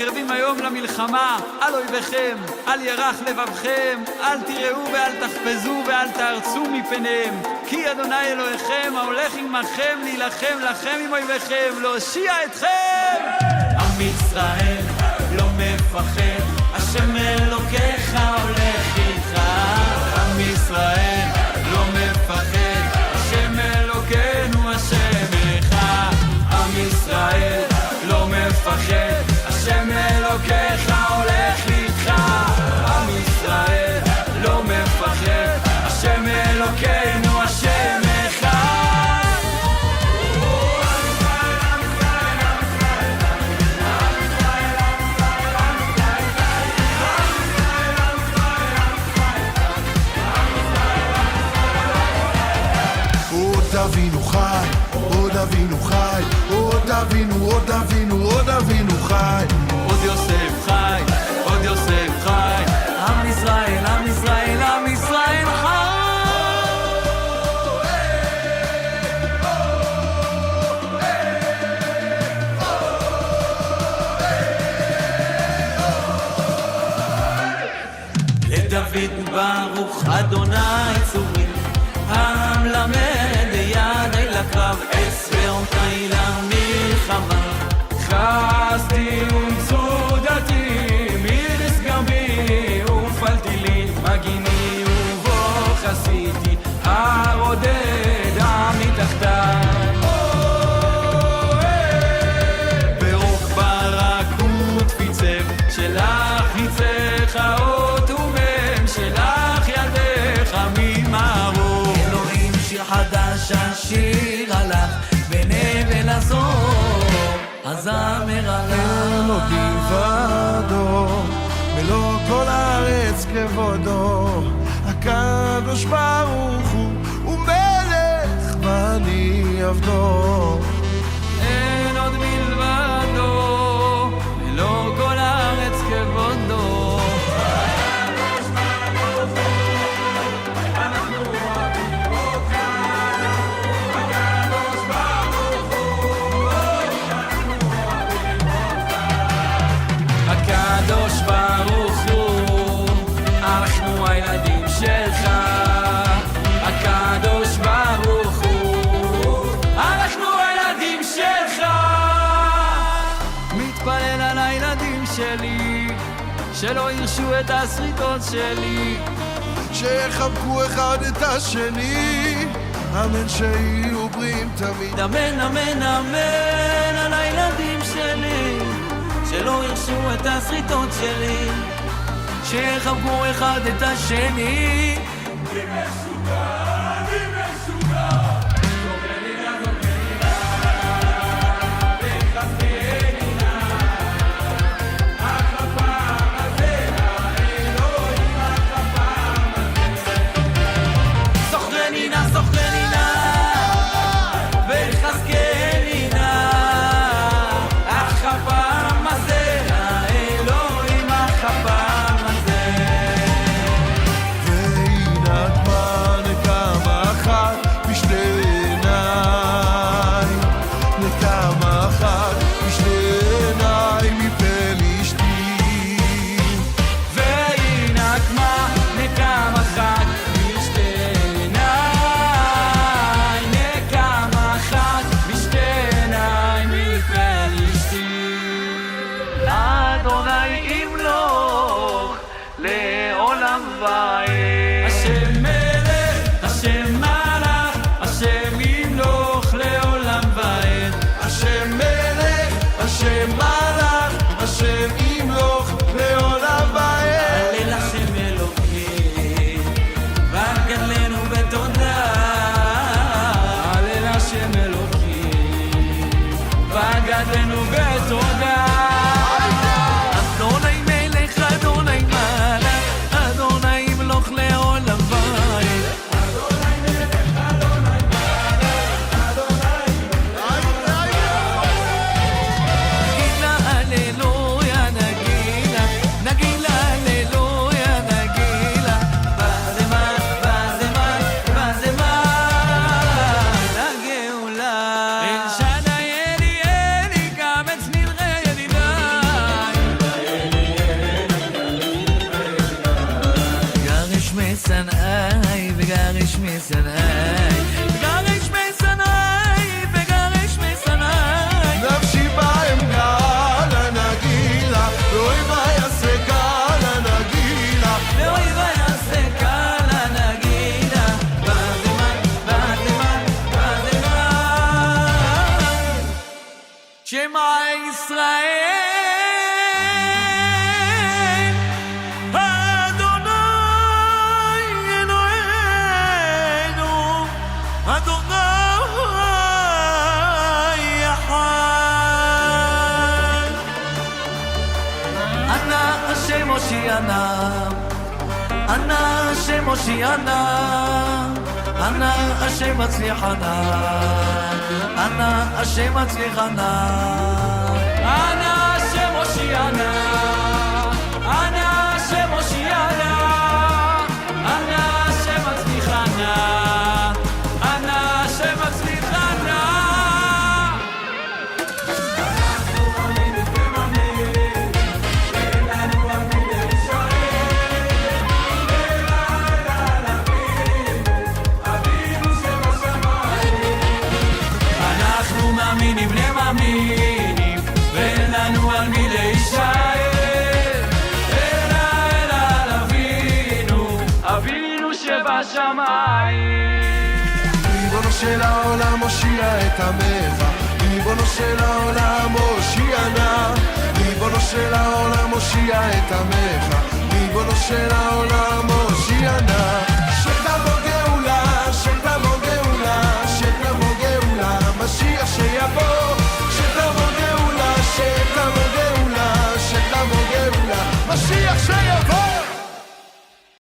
מתקרבים היום למלחמה, על אויביכם, אל ירח לבבכם, אל תיראו ואל תחפזו ואל תארצו מפניהם, כי אדוני אלוהיכם ההולך עמכם להילחם לכם עם אויביכם, להושיע אתכם. עם ישראל לא מפחד, השם אלוקיך הולך איתך. עם ישראל לא מפחד, השם אלוקינו השם אחד. עם ישראל לא מפחד, השם אלוקיך הולך איתך. עם ישראל לא מפחד, השם אלוקינו השם אחד. אבינו חי, עוד אבינו חי, עוד אבינו, עוד אבינו, עוד אבינו חי, עוד יוסף חי, עוד יוסף חי. עם ישראל, עם ישראל, עם ישראל חי. לדוד ברוך אדוני צורי, המלמד ידי לקרב, אספרתי למלחמה. חסתי ומצודתי, מירס גרבי ופלתי לי, מגיני ובו חסיתי, הרודד מתחתיי. ברוך ברק ותפיצב, שלך ניצח האות ומם, שלך ידך ממערו. אלוהים שיר חדש אשיר עליך, בנבל הזור הזמר עליך. אלוהים ועדו, מלוא כל הארץ כבודו, הקדוש ברוך הוא מלך ואני עבדו. אין עוד מלבדו, מלוא כל הארץ כבודו. הקדוש ברוך הוא, אנחנו הילדים שלך. הקדוש ברוך הוא, אנחנו הילדים שלך. מתפלל על הילדים שלי, שלא ירשו את הסריטות שלי, שיחבקו אחד את השני, אמן שיהיו בריאים תמיד. אמן אמן אמן על הילדים שלי, שלא ירשו את הסריטות שלי, שיחבקו אחד את השני. השם מלך, השם מלך, השם ימלוך לעולם ועד. השם מלך, השם מלך, השם ימלוך לעולם ועד. הלל השם אלוקים, וגדלנו בתודה. הלל השם אלוקים, וגדלנו בתודה. אדוני מלך, אדוני מלך, אדוני ימלוך משנאי וגרש משנאי וגרש משנאי וגרש משנאי נפשי בהם גל הנגילה ואוי ויעשה גל הנגילה ואוי ויעשה גל הנגילה בזמן, בזמן, בזמן שמע ישראל אנא השם הושיענה אנא השם מצליחנה אנא השם מצליחנה אנא השם הושיענה אנא השם הושיענה אנא השם מצליחנה אנא השם מצליחנה מאמינים למאמינים ואין לנו על מי להישאר אלא אל אבינו אבינו שבשמיים ריבונו של העולם הושיע את עמך ריבונו של העולם הושיענה ריבונו של העולם הושיע את עמך ריבונו של העולם